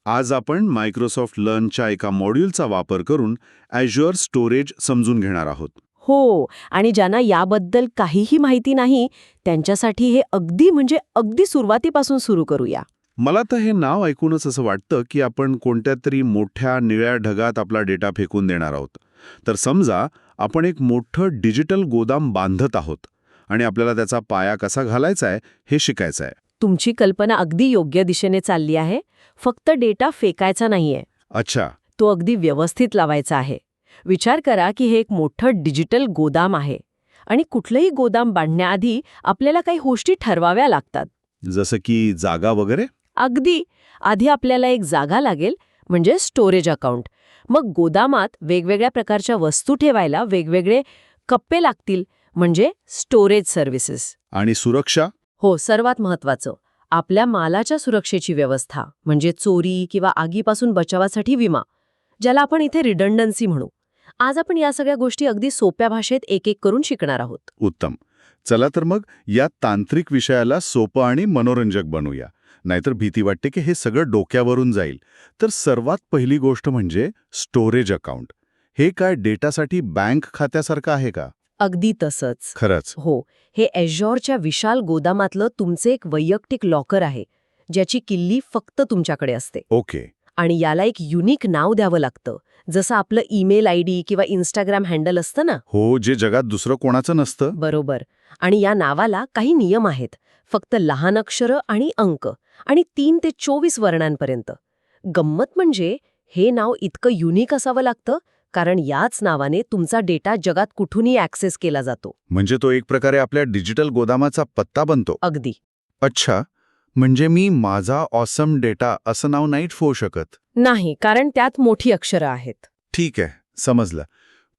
आज आपण मायक्रोसॉफ्ट लर्नच्या एका मॉड्यूलचा वापर करून Azure स्टोरेज समजून घेणार आहोत. हो, आणि ज्यांना याबद्दल काहीही माहिती नाही त्यांच्यासाठी हे अगदी सुरुवातीपासून सुरू करूया. मला तर हे नाव ऐकूनच असं वाटतं की आपण कोणत्या तरी मोठ्या निळ्या ढगात आपला डेटा फेकून देणार आहोत. तर समजा आपण एक मोठं डिजिटल गोदाम बांधत आहोत आणि आपल्याला त्याचा पाया कसा घालायचा आहे हे शिकायचं आहे. तुमची कल्पना अगदी योग्य दिशेने चालली आहे. फक्त डेटा फेकायचा नाहीये, अच्छा. तो अगदी व्यवस्थित लावायचा आहे. विचार करा की हे एक मोठं डिजिटल गोदाम आहे आणि कुठलंही गोदाम बांधण्याआधी आपल्याला काही गोष्टी ठरवाव्या लागतात. जसं की जागा वगैरे. अगदी आधी आपल्याला एक जागा लागेल, म्हणजे स्टोरेज अकाउंट. मग गोदामात वेगवेगळ्या प्रकारच्या वस्तू ठेवायला वेगवेगळे कप्पे लागतील, म्हणजे स्टोरेज सर्व्हिसेस. आणि सुरक्षा. हो, सर्वात महत्त्वाचं, आपल्या मालाच्या सुरक्षेची व्यवस्था, म्हणजे चोरी किंवा आगीपासून बचावासाठी विमा, ज्याला आपण इथे रिडंडन्सी म्हणू. आज आपण या सगळ्या गोष्टी अगदी सोप्या भाषेत एक करून शिकणार आहोत. उत्तम. चला तर मग या तांत्रिक विषयाला सोपं आणि मनोरंजक बनवूया. नाहीतर भीती वाटते की हे सगळं डोक्यावरून जाईल. तर सर्वात पहिली गोष्ट म्हणजे स्टोरेज अकाउंट. हे काय डेटासाठी बँक खात्यासारखं आहे का? अगदी तसंच. खरंच. हो, हे Azureच्या विशाल गोदामातलं तुमचे एक वैयक्तिक लॉकर आहे, ज्याची किल्ली फक्त तुमच्याकडे असते. ओके. आणि याला एक युनिक नाव द्यावं लागतं, जसं आपलं ईमेल ID किंवा Instagram हँडल असतं ना. हो, जे जगात दुसरं कोणाचं नसतं. बरोबर. आणि या नावाला काही नियम आहेत. फक्त लहान अक्षरं आणि अंक, आणि 3 ते 24 वर्णांपर्यंत. गंमत म्हणजे हे नाव इतकं युनिक असावं लागतं कारण याच नावाने तुमचा डेटा जगात कुठूनही ॲक्सेस केला जातो. म्हणजे तो एक प्रकारे आपल्या डिजिटल गोदामाचा पत्ता बनतो. अगदी. अच्छा. म्हणजे मी माझा ऑसम डेटा असं नाव नाही ठेवू शकत? नाही, कारण त्यात मोठी अक्षरं आहेत. ठीक आहे, समजलं.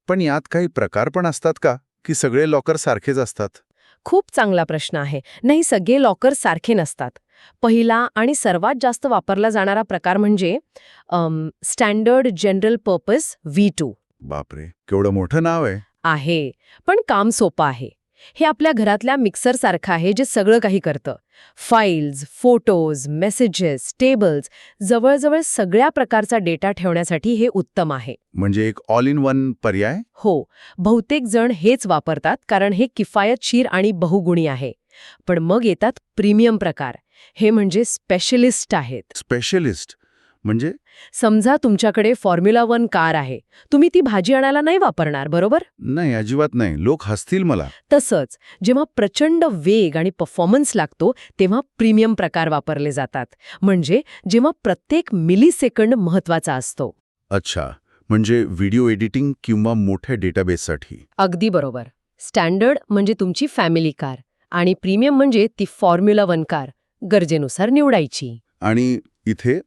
पण यात काही प्रकार पण असतात का, की सगळे लॉकर सारखेच असतात? खूप चांगला प्रश्न आहे. नाही, सगळे लॉकर सारखे नसतात. पहिला आणि सर्वात जास्त वापरला जाणारा प्रकार म्हणजे स्टँडर्ड जनरल पर्पज V2 बापरे, केवढं मोठं नाव आहे. पण काम सोपं आहे. हे आपल्या घरातल्या मिक्सरसारखं आहे, जे सगळं काही करतं. फाईल्स, फोटोज, मेसेजेस, टेबल्स, जवळजवळ सगळ्या प्रकारचा डेटा ठेवण्यासाठी हे उत्तम आहे. म्हणजे एक ऑल इन वन पर्याय? हो, बहुतेक जण हेच वापरतात कारण हे किफायतशीर आणि बहुगुणी आहे. पण मग येतात प्रीमियम प्रकार. हे म्हणजे स्पेशलिस्ट आहेत. स्पेशलिस्ट म्हणजे? समजा तुमच्याकडे फॉर्म्युला 1 कार आहे. तुम्ही ती भाजी आणायला नाही वापरणार, बरोबर? नाही, अजिबात नाही. लोक हसतील मला. तसंच जेव्हा प्रचंड वेग आणि परफॉर्मन्स लागतो तेव्हा प्रीमियम प्रकार वापरले जातात. म्हणजे जेव्हा प्रत्येक मिलीसेकंड महत्वाचा असतो. अच्छा, म्हणजे व्हिडिओ एडिटिंग किंवा मोठ्या डेटाबेससाठी. अगदी बरोबर. स्टँडर्ड म्हणजे तुमची फॅमिली कार आणि प्रीमियम म्हणजे ती फॉर्म्युला 1 कार, गरजेनुसार निवडायची. आणि इथे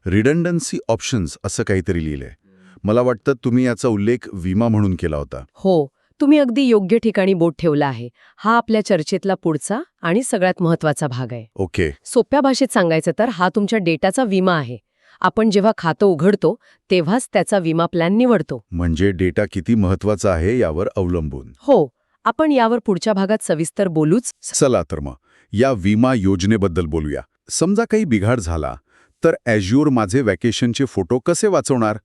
रिडंडन्सी ऑप्शन्स असं काहीतरी लिहिलंय. मला वाटतं तुम्ही याचा उल्लेख विमा म्हणून केला होता. हो, तुम्ही अगदी योग्य ठिकाणी बोट ठेवला आहे. हा आपल्या चर्चेतला पुढचा आणि सगळ्यात महत्वाचा भाग आहे. ओके. सोप्या भाषेत सांगायचं तर हा तुमच्या डेटाचा विमा आहे. आपण जेव्हा खातं उघडतो तेव्हाच त्याचा विमा प्लॅन निवडतो. म्हणजे डेटा किती महत्वाचा आहे यावर अवलंबून. हो, आपण यावर पुढच्या भागात सविस्तर बोलूच. चला तर मग या विमा योजनेबद्दल बोलूया. समजा काही बिघाड झाला तर Azure माझे वॅकेशनचे फोटो कसे वाचवणार?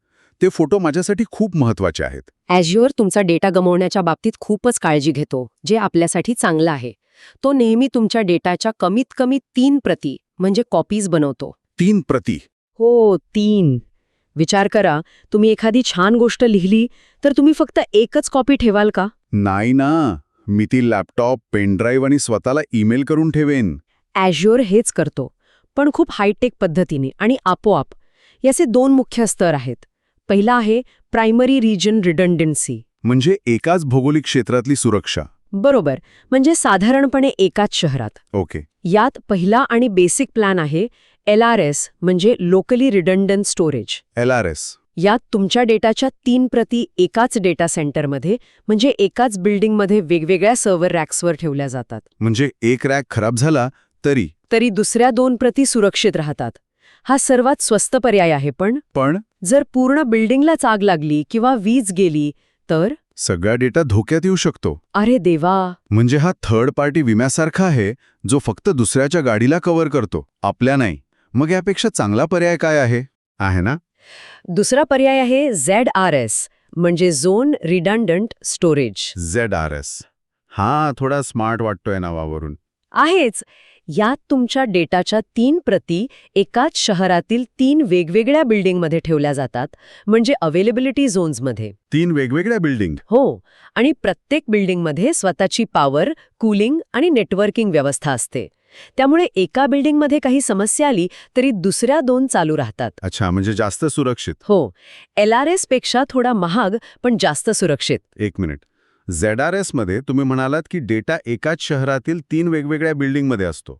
ते फोटो माझ्यासाठी खूप महत्वाचे आहेत. Azure तुमचा डेटा गमावण्याच्या बाबतीत खूपच काळजी घेतो, जे आपल्यासाठी चांगलं आहे. तो नेहमी तुमच्या डेटाच्या कमीत कमी 3 प्रती म्हणजे कॉपीज बनवतो. 3 प्रती? हो, 3. विचार करा, तुम्ही एखादी छान गोष्ट लिहिली तर तुम्ही फक्त एकच कॉपी ठेवाल का? नाही ना, मी ती लॅपटॉप, पेनड्राईव्ह आणि स्वतःला ईमेल करून ठेवेन. Azure हेच करतो, पण खूप हायटेक पद्धतीने आणि आपोआप. याचे 2 मुख्य स्तर आहेत. पहिला आहे प्रायमरी रिजन रिडंडन्सी. म्हणजे एकाच भौगोलिक क्षेत्रातली सुरक्षा. बरोबर, म्हणजे साधारणपणे एकाच शहरात. ओके. यात पहिला आणि बेसिक प्लॅन आहे LRS, म्हणजे लोकली रिडंडंट स्टोरेज. LRS. यात तुमच्या डेटाच्या 3 प्रती एकाच डेटा सेंटरमध्ये, म्हणजे एकाच बिल्डिंगमध्ये वेगवेगळ्या सर्व्हर रॅक्सवर ठेवल्या जातात. म्हणजे एक रॅक खराब झाला तरी दुसऱ्या 2 प्रती सुरक्षित राहतात. हा सर्वात स्वस्त पर्याय आहे. पण जर पूर्ण बिल्डिंगलाच आग लागली किंवा वीज गेली तर सगळा डेटा धोक्यात येऊ शकतो. अरे देवा. म्हणजे हा थर्ड पार्टी विम्यासारखा आहे, जो फक्त दुसऱ्याच्या गाडीला कव्हर करतो, आपल्या नाही. मग यापेक्षा चांगला पर्याय काय आहे ना? दुसरा पर्याय आहे ZRS, म्हणजे झोन रिडंडंट स्टोरेज. ZRS. हा, थोडा स्मार्ट वाटतोय नावावरून. आहेच. यात तुमच्या डेटाच्या 3 प्रती एकाच शहरातील 3 वेगवेगळ्या बिल्डिंगमध्ये ठेवल्या जातात, म्हणजे अवेलेबिलिटी झोन्समध्ये. 3 वेगवेगळ्या बिल्डिंग. हो, आणि प्रत्येक बिल्डिंगमध्ये स्वतःची पॉवर, कूलिंग आणि नेटवर्किंग व्यवस्था असते. त्यामुळे एका बिल्डिंगमध्ये काही समस्या आली तरी दुसऱ्या 2 चालू राहतात. अच्छा, म्हणजे जास्त सुरक्षित. हो, LRS पेक्षा थोडा महाग पण जास्त सुरक्षित. एक मिनिट. ZRS मध्ये तुम्ही म्हणालात की डेटा एकाच शहरातील 3 वेगवेगळ्या बिल्डिंगमध्ये असतो.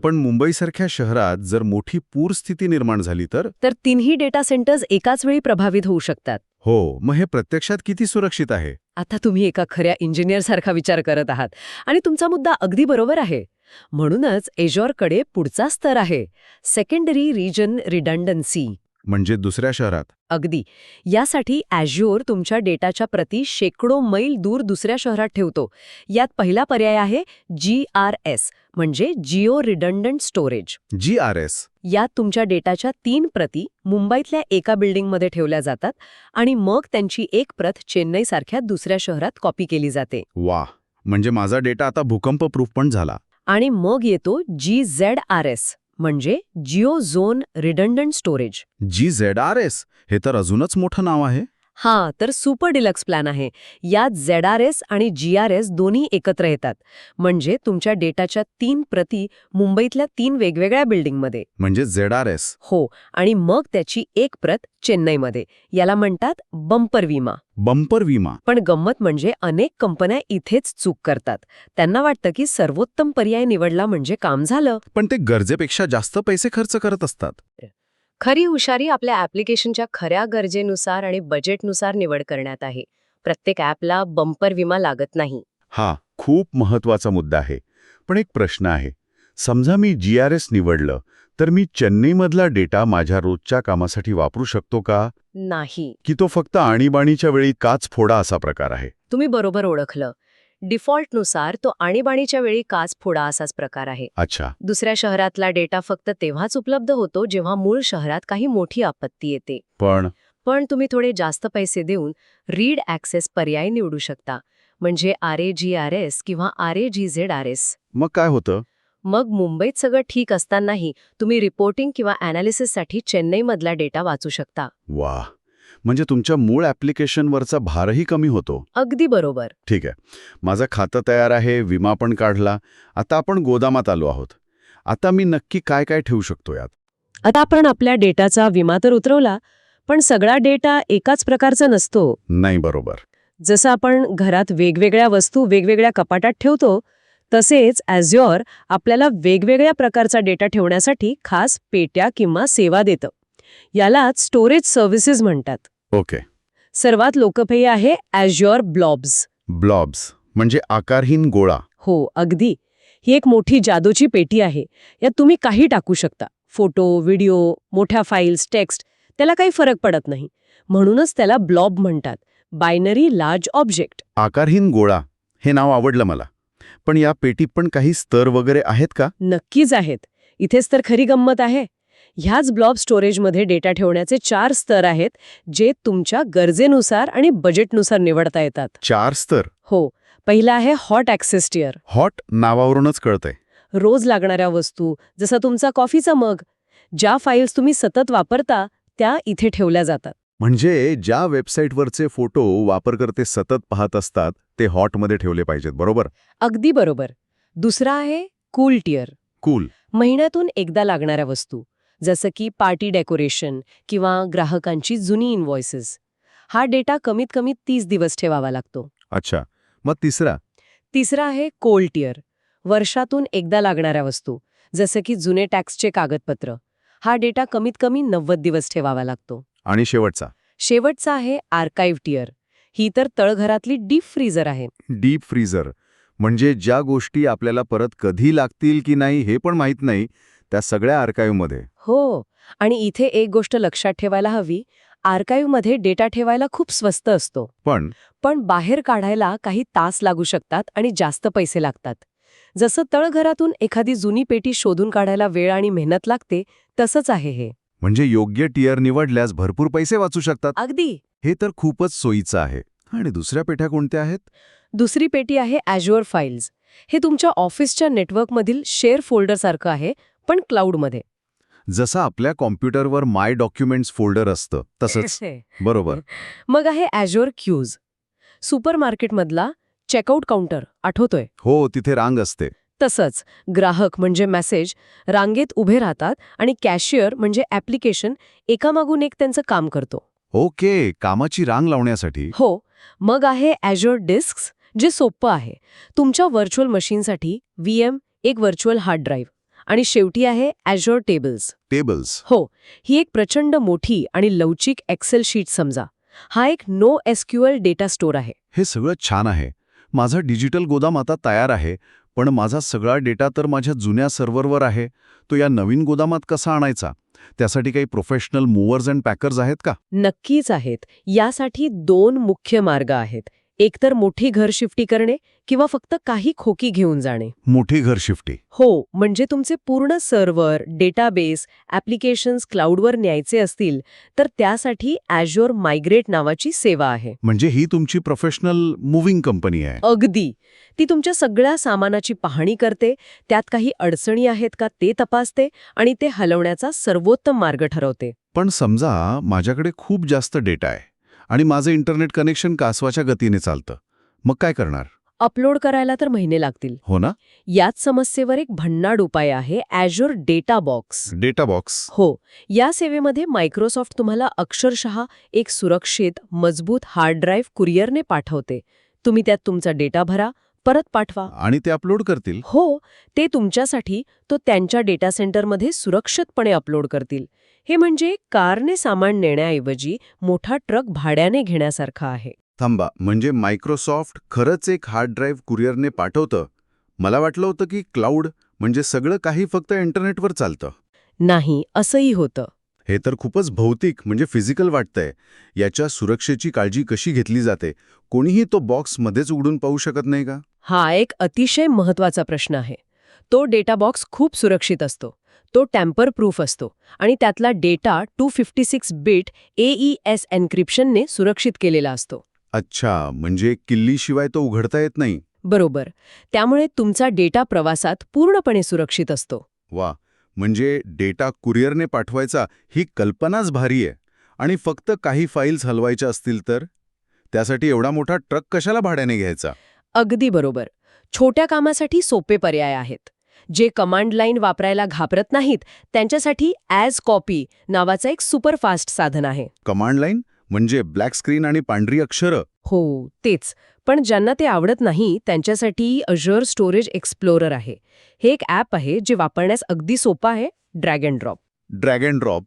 पण मुंबईसारख्या शहरात जर मोठी पूरस्थिती निर्माण झाली तर? तर 3ही डेटा सेंटर्स एकाच वेळी प्रभावित होऊ शकतात. हो, मग हे प्रत्यक्षात किती सुरक्षित आहे? आता तुम्ही एका खऱ्या इंजिनियरसारखा विचार करत आहात आणि तुमचा मुद्दा अगदी बरोबर आहे. म्हणूनच एजॉरकडे पुढचा स्तर आहे, सेकंडरी रिजन रिडंडन्सी. म्हणजे दुसऱ्या शहरात? अगदी. यासाठी Azure तुमच्या डेटाच्या प्रती शेकडो मैल दूर दुसऱ्या शहरात ठेवतो. यात पहिला पर्याय आहे GRS, म्हणजे जिओ रिडंडंट स्टोरेज. GRS. यात तुमच्या डेटाच्या 3 प्रती मुंबईतल्या एका बिल्डिंगमध्ये ठेवल्या जातात आणि मग त्यांची एक प्रत चेन्नईसारख्या दुसऱ्या शहरात कॉपी केली जाते. वा, म्हणजे माझा डेटा आता भूकंपप्रूफ पण झाला. आणि मग येतो GZRS, म्हणजे Jio zone redundant storage. GZRS. हे तर अजूनच मोठं नाव आहे. हा तर सुपर डिलक्स प्लॅन आहे. यात ZRS आणि GRS दोन्ही एकत्र येतात, म्हणजे तुमच्या डेटाच्या 3 प्रती मुंबईतल्या 3 वेगवेगळ्या बिल्डिंगमध्ये. म्हणजे ZRS. हो, आणि मग त्याची एक प्रत चेन्नईमध्ये. याला म्हणतात बंपर विमा. बंपर विमा. पण गंमत म्हणजे अनेक कंपन्या इथेच चूक करतात. त्यांना वाटतं की सर्वोत्तम पर्याय निवडला म्हणजे काम झालं. पण ते गरजेपेक्षा जास्त पैसे खर्च करत असतात. खरी हुशारी आपल्या ॲप्लिकेशनच्या खऱ्या गरजेनुसार आणि बजेटनुसार निवड करण्यात आहे. प्रत्येक ॲपला बंपर विमा लागत नाही. हा खूप महत्वाचा मुद्दा आहे. पण एक प्रश्न आहे. समजा मी GRS निवडलं, तर मी चेन्नईमधला डेटा माझ्या रोजच्या कामासाठी वापरू शकतो का? नाही. की तो फक्त आणीबाणीच्या वेळी काच फोडा असा प्रकार आहे? तुम्ही बरोबर ओळखलं. डिफॉल्टनुसार तो आणीबाणीच्या वेळी काच फोडा असाच प्रकार आहे. अच्छा. दुसऱ्या शहरातला डेटा फक्त तेव्हाच उपलब्ध होतो जेव्हा मूळ शहरात काही मोठी आपत्ती येते. पण तुम्ही थोडे जास्त पैसे देऊन रीड ॲक्सेस पर्याय निवडू शकता, म्हणजे RAGRS किंवा RAGZRS. मग काय होतं? मग मुंबईत सगळं ठीक असतानाही तुम्ही रिपोर्टिंग किंवा ॲनालिसिससाठी चेन्नईमधला डेटा वाचू शकता. वाह, म्हणजे तुमच्या मूळ ॲप्लिकेशनवरचा भारही कमी होतो. अगदी बरोबर. ठीक आहे. माझं खातं तयार आहे, विमा पण काढला. आता आपण गोदामात आलो आहोत. आता मी नक्की काय काय ठेवू शकतो यात? आता आपण आपल्या डेटाचा विमा तर उतरवला, पण सगळा डेटा एकाच प्रकारचा नसतो. नाही, बरोबर. जसं आपण घरात वेगवेगळ्या वस्तू वेगवेगळ्या कपाटात ठेवतो, तसेच Azure आपल्याला वेगवेगळ्या प्रकारचा डेटा ठेवण्यासाठी खास पेट्या किंवा सेवा देतं. यालाच स्टोरेज सर्व्हिसेस म्हणतात. ओके. सर्वात लोकप्रिय आहे Azure ब्लॉब्स. ब्लॉब्स म्हणजे आकारहीन गोळा. हो, अगदी. ही एक मोठी जादूची पेटी आहे. यात तुम्ही काही टाकू शकता. फोटो, व्हिडिओ, मोठ्या फाईल्स, टेक्स्ट, त्याला काही फरक पडत नाही. म्हणूनच त्याला ब्लॉब म्हणतात, बायनरी लार्ज ऑब्जेक्ट. आकारहीन गोळा, हे नाव आवडलं मला. पण या पेटीत पण काही स्तर वगैरे आहेत का? नक्कीच आहेत. इथेच तर खरी गंमत आहे. ह्याच ब्लॉब स्टोरेजमध्ये डेटा ठेवण्याचे 4 स्तर आहेत, जे तुमच्या गरजेनुसार आणि बजेटनुसार निवडता येतात. 4 स्तर? हो. पहिला आहे हॉट ॲक्सेस टियर. हॉट नावावरूनच कळतंय. रोज लागणाऱ्या वस्तू, जसं तुमचा कॉफीचा मग, ज्या फाईल्स तुम्ही सतत वापरता त्या इथे ठेवल्या जातात. म्हणजे ज्या वेबसाईटवरचे फोटो वापरकर्ते सतत पाहत असतात ते हॉटमध्ये ठेवले पाहिजेत, बरोबर? अगदी बरोबर. दुसरा आहे कूल टियर. कूल. महिन्यातून एकदा लागणाऱ्या वस्तू, जसं की पार्टी डेकोरेशन किंवा ग्राहकांची जुनी इनव्हॉइसेस. हा डेटा कमीत कमी 30 दिवस ठेवावा लागतो. अच्छा. मग तिसरा? तिसरा आहे कोल्ड टियर. वर्षातून एकदा लागणाऱ्या वस्तू, जसं की जुने टॅक्सचे कागदपत्र. हा डेटा कमीत कमी 90 दिवस ठेवावा लागतो. आणि शेवटचा आहे आर्काइव्ह टियर. ही तर तळघरातली डीप फ्रीझर आहे. डीप फ्रीझर म्हणजे ज्या गोष्टी आपल्याला परत कधी लागतील की नाही हे पण माहीत नाही, त्या सगळ्या आर्काइव्हमध्ये. हो, आणि इथे एक गोष्ट लक्षात ठेवायला हवी, आर्काइव्हमध्ये डेटा ठेवायला खूप स्वस्त असतो. पण बाहेर काढायला काही तास लागू शकतात आणि जास्त पैसे लागतात. जसं तळघरातून एखादी जुनी पेटी शोधून काढायला वेळ आणि मेहनत लागते, तसंच आहे हे. म्हणजे योग्य टियर निवडल्यास भरपूर पैसे वाचू शकतात. अगदी. हे तर खूपच सोयीचं आहे. आणि दुसऱ्या पेठ्या कोणत्या आहेत? दुसरी पेटी आहे Azure फाईल्स. हे तुमच्या ऑफिसच्या नेटवर्कमधील शेअर फोल्डरसारखं आहे, पण क्लाउडमध्ये. जसं आपल्या कॉम्प्युटरवर माय डॉक्युमेंट्स फोल्डर असतं तसंच. बरोबर. मग आहे Azure क्यूज. सुपरमार्केटमधला चेकआउट काउंटर आठवतोय? हो, तिथे रांग असते. तसंच ग्राहक म्हणजे मेसेज रांगेत उभे राहतात आणि कॅशियर म्हणजे ॲप्लिकेशन एकामागून एक त्यांचं काम करतो. ओके, कामाची रांग लावण्यासाठी. हो. मग आहे Azure डिस्क्स, जे सोपं आहे. तुमच्या व्हर्च्युअल मशीनसाठी VM, एक व्हर्च्युअल हार्ड ड्राईव्ह. आणि शेवटी आहे Azure टेबल्स. टेबल्स. हो, ही एक प्रचंड मोठी आणि लवचिक एक्सेल शीट समजा. हा एक नो SQL डेटा स्टोअर आहे. हे सगळं छान आहे. माझा डिजिटल गोदाम आता तयार आहे, पण माझा सगळा डेटा तर माझ्या जुन्या सर्व्हरवर आहे. तो या नवीन गोदामात कसा आणायचा? त्यासाठी काही प्रोफेशनल मूव्हर्स अँड पॅकर्स आहेत का? नक्कीच आहेत. यासाठी 2 मुख्य मार्ग आहेत. एकतर मोठी घर शिफ्टी करणे किंवा फक्त काही खोकी घेऊन जाणे. मोठी घर शिफ्टी. हो, म्हणजे तुमचे पूर्ण सर्व्हर, डेटाबेस, ॲप्लिकेशन्स क्लाउडवर न्यायचे असतील तर त्यासाठी Azure मायग्रेट नावाची सेवा आहे. म्हणजे ही तुमची प्रोफेशनल मूव्हिंग कंपनी आहे. अगदी. ती तुमच्या सगळ्या सामानाची पाहणी करते, त्यात काही अडचणी आहेत का ते तपासते आणि ते हलवण्याचा सर्वोत्तम मार्ग ठरवते. पण समजा माझ्याकडे खूप जास्त डेटा आहे आणि माझं इंटरनेट कनेक्शन कासवाच्या गतीने चालतं. मग काय करणार? अपलोड करायला तर महिने लागतील. हो ना? याच समस्येवर एक भन्नाट उपाय आहे Azure data box. Data box. हो, या सेवेमध्ये मायक्रोसॉफ्ट तुम्हाला अक्षरशः एक सुरक्षित, मजबूत हार्ड ड्राईव्ह कुरिअरने पाठवते. तुम्ही त्यात तुमचा डेटा भरा, परत पाठवा. आणि ते अपलोड करतील. हो, ते तुमच्यासाठी तो त्यांच्या डेटा सेंटरमध्ये सुरक्षितपणे अपलोड करतील. हे म्हणजे कारने सामान नेण्याऐवजी मोठा ट्रक भाड्याने घेण्यासारखं आहे. थांबा, म्हणजे मायक्रोसॉफ्ट खरंच एक हार्ड ड्राईव्ह कुरिअरने पाठवतं? मला वाटलं होतं की क्लाउड म्हणजे सगळं काही फक्त इंटरनेटवर चालतं. नाही, असंही होतं. हे तर खूपच भौतिक म्हणजे फिजिकल वाटतंय. याच्या सुरक्षेची काळजी कशी घेतली जाते? कोणीही तो बॉक्स मध्येच उघडून पाहू शकत नाही का? हा एक अतिशय महत्त्वाचा प्रश्न आहे. तो डेटा बॉक्स खूप सुरक्षित असतो. तो टॅम्पर प्रूफ असतो आणि त्यातला डेटा 256 बिट AES एन्क्रिप्शनने सुरक्षित केलेला असतो. अच्छा, म्हणजे किल्लीशिवाय तो उघडता येत नाही. बरोबर. त्यामुळे तुमचा डेटा प्रवासात पूर्णपणे सुरक्षित असतो. वा, म्हणजे डेटा कुरिअरने पाठवायचा ही कल्पनाच भारी आहे. आणि फक्त काही फाईल्स हलवायच्या असतील तर? त्यासाठी एवढा मोठा ट्रक कशाला भाड्याने घ्यायचा? अगदी बरोबर. छोट्या कामासाठी सोपे पर्याय आहेत. जे कमांड लाईन वापरायला घाबरत नाहीत त्यांच्यासाठी ॲज कॉपी नावाचं एक सुपरफास्ट साधन आहे. कमांड लाईन म्हणजे ब्लॅक स्क्रीन आणि पांढरी अक्षरं? हो, तेच. पण ज्यांना ते आवडत नाही त्यांच्यासाठी Azure स्टोरेज एक्सप्लोरर आहे. हे एक ॲप आहे जे वापरण्यास अगदी सोपं आहे. Drag and drop. Drag and drop.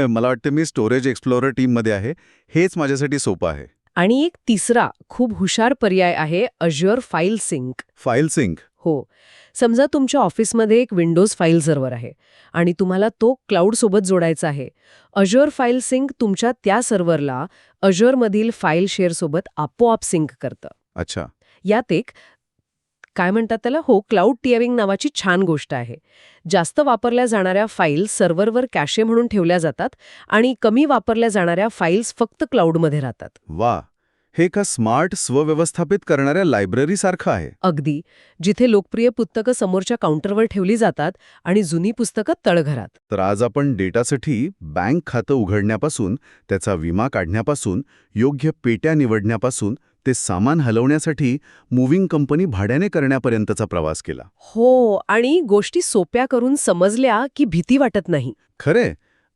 मला वाटतं मी स्टोरेज एक्सप्लोरर टीममध्ये आहे. हेच माझ्यासाठी सोपं आहे. आणि एक तिसरा खूप हुशार पर्याय आहे Azure file sync. File sync? हो. समजा तुमच्या ऑफिसमध्ये एक विंडोज फाईल सर्व्हर आहे आणि तुम्हाला तो क्लाउडसोबत जोडायचा आहे. Azure फाईल सिंक तुमच्या त्या सर्व्हरला Azureमधील फाईल शेअरसोबत आपोआप सिंक करतं. अच्छा. यात एक काय म्हणतात त्याला क्लाउड टिअरिंग नावाची छान गोष्ट आहे. जास्त वापरल्या जाणाऱ्या फाईल्स सर्व्हरवर कॅशे म्हणून ठेवल्या जातात आणि कमी वापरल्या जाणाऱ्या फाईल्स फक्त क्लाउडमध्ये राहतात. वा, हे एका स्मार्ट स्वव्यवस्थापित करणाऱ्या लायब्ररीसारखं आहे. अगदी. जिथे लोकप्रिय पुस्तकं समोरच्या काउंटरवर ठेवली जातात आणि जुनी पुस्तकं तळघरात. तर आज आपण डेटासाठी बँक खातं उघडण्यापासून, त्याचा विमा काढण्यापासून, योग्य पेट्या निवडण्यापासून ते सामान हलवण्यासाठी मूव्हिंग कंपनी भाड्याने करण्यापर्यंतचा प्रवास केला. हो, आणि गोष्टी सोप्या करून समजल्या की भीती वाटत नाही. खरे,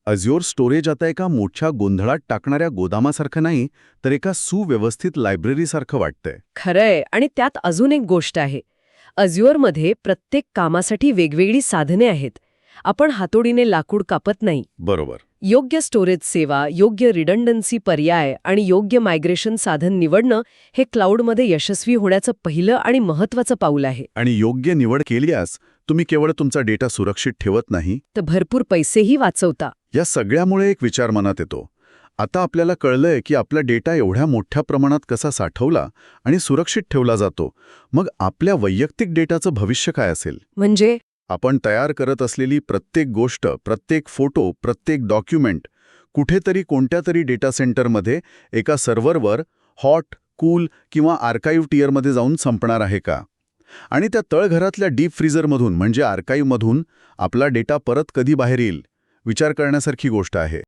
Azure स्टोरेज आता एका मोठ्या गोंधळात टाकणाऱ्या गोदामासारखं नाही, तर एका सुव्यवस्थित लायब्ररीसारखं वाटतंय. खरंय. आणि त्यात अजून एक गोष्ट आहे. Azureमध्ये प्रत्येक कामासाठी वेगवेगळी साधने आहेत. आपण हातोडीने लाकूड कापत नाही. बरोबर. योग्य स्टोरेज सेवा, योग्य रिडंडन्सी पर्याय आणि योग्य मायग्रेशन साधन निवडणं हे क्लाउडमध्ये यशस्वी होण्याचं पहिलं आणि महत्त्वाचं पाऊल आहे. आणि योग्य निवड केल्यास तुम्ही केवळ तुमचा डेटा सुरक्षित ठेवत नाही, तर भरपूर पैसेही वाचवता. या सगळ्यामुळे एक विचार मनात येतो. आता आपल्याला कळलंय की आपला डेटा एवढ्या मोठ्या प्रमाणात कसा साठवला आणि सुरक्षित ठेवला जातो. मग आपल्या वैयक्तिक डेटाचं भविष्य काय असेल? म्हणजे आपण तयार करत असलेली प्रत्येक गोष्ट, प्रत्येक फोटो, प्रत्येक डॉक्युमेंट कुठेतरी कोणत्या तरी डेटा सेंटरमध्ये एका सर्व्हरवर हॉट, कूल किंवा आर्काइव्ह टियरमध्ये जाऊन संपणार आहे का? आणि त्या तळघरातल्या डीप फ्रीझरमधून म्हणजे आर्काइव्हमधून आपला डेटा परत कधी बाहेर येईल? विचार करण्यासारखी गोष्ट आहे.